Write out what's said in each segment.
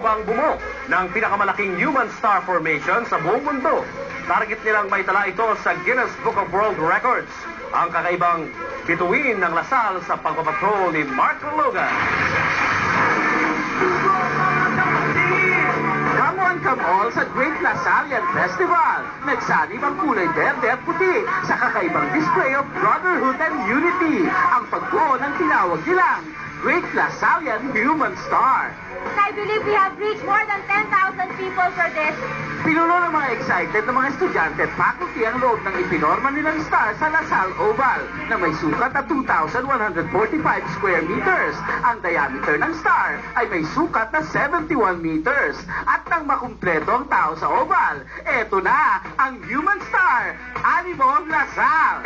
upang bumuo ng pinakamalaking human star formation sa buong mundo. Target nilang maitala ito sa Guinness Book of World Records. Ang kakaibang bituin ng Lasal sa pagpapatrol ni Mark Logan. Come all sa Great Lasallian Festival. Nagsanib ang kulay berde at puti sa kakaibang display of brotherhood and unity. Ang pagbuo ng tinawag nilang Great Lasallian Human Star. I believe we have reached more than 10,000 people for this. Pinuno ng mga excited na mga estudyante at faculty ang loob ng ipinorma nilang star sa Lasal Oval na may sukat na 2,145 square meters. Ang diameter ng star ay may sukat na 71 meters. At nang makumpleto ang tao sa oval, eto na ang Human Star, Animo Lasal.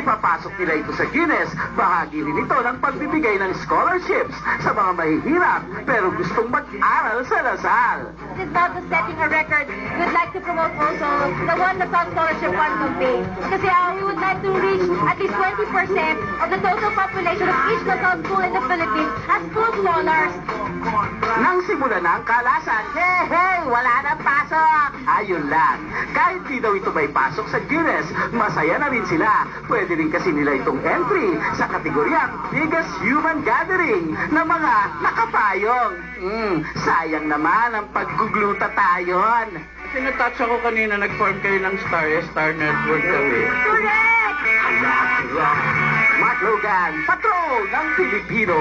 Papasok nila ito sa Guinness, bahagi rin ito ng pagbibigay ng scholarships sa mga mahihirap pero gustong mag-aral sa Lasal. This is not just setting a record. We'd like to promote also the One Lasal Scholarship Fund campaign. Kasi we would like to reach at least 20% of the total population of each Lasal school in the Philippines as full scholars. Nang simula na ang kalasan, hey, wala nang pasok! Ayun lang, kahit di daw ito may pasok sa Guinness, masaya na rin sila. Pwede rin kasi nila itong entry sa kategoryang Biggest Human Gathering na mga nakapayong. Sayang naman ang paggugluta tayon. Sinatouch ako kanina, nag-form kayo ng Star Network kami. Correct! Mark Logan, Patrol ng Pilipino.